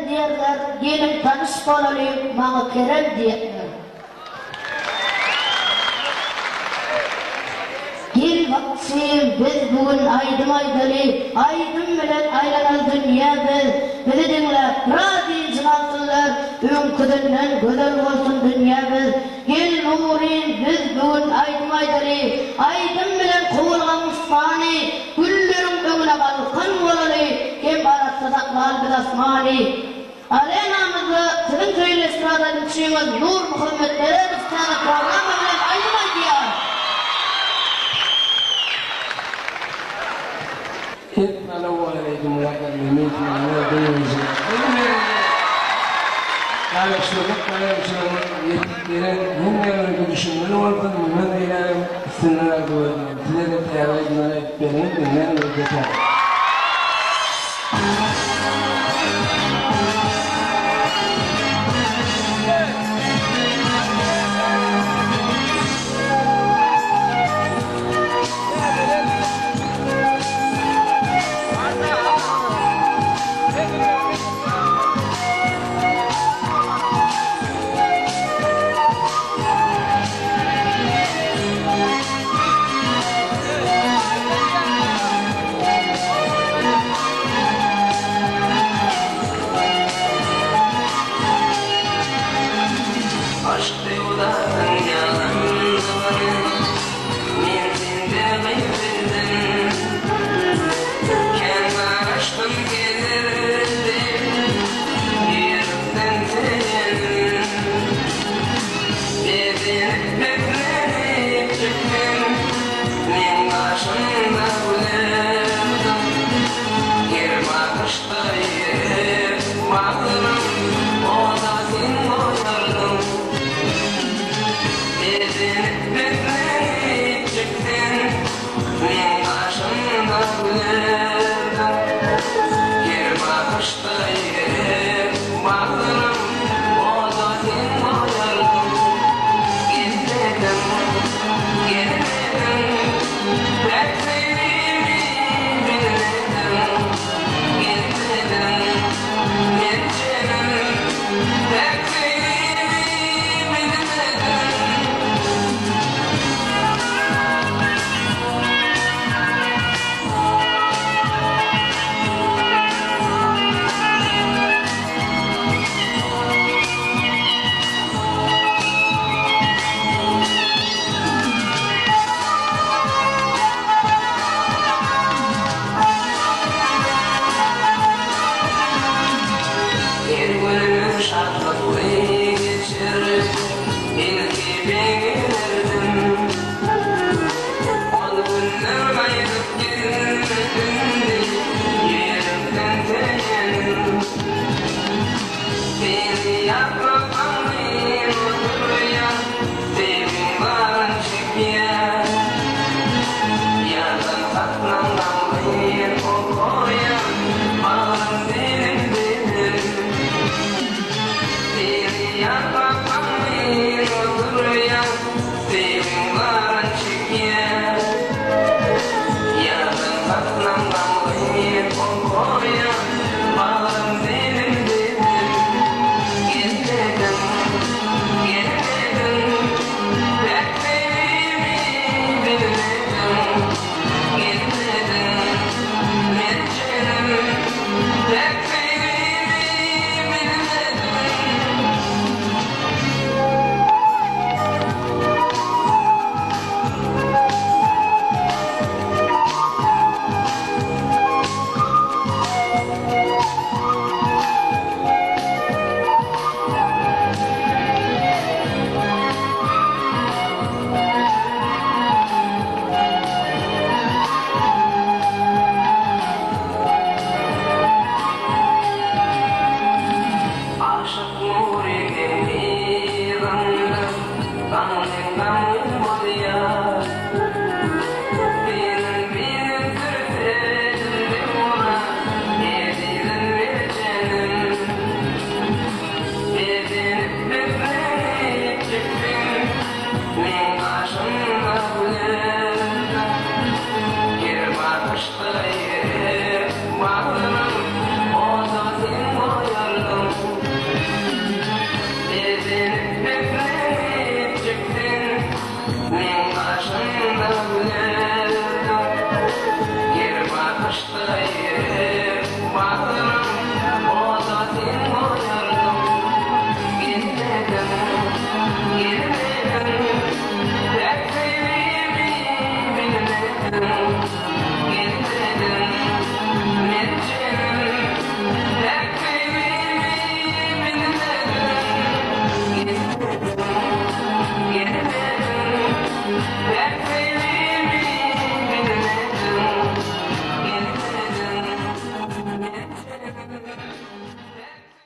Kerem diyerler, gelin tanış olalım, bana Kerem diyerler. Gel vaktim, biz bugün aydım aydalı, aydım bilen aylanan dünya biz. Bizi dinle, radin cımaltınlar, ünküdünden güzel olsun dünya biz. Gel nurin, biz bugün aydım aydalı, aydım bilen kovulgan usmani, güllerin önüne balkan olalı, kim baratsa saklar biz asmani. Arenamızı sizin köyün esradan içiniz Nur Muhammed Erenistana programı bilen aydım aydiyan. الأول عليكم ورحمة الله وبركاته. على شروط على شروط يتكلم هم يقولون والفن من إلى السنة الأولى ثلاثة أعوام من البنين من الجزائر. kışlayım, batır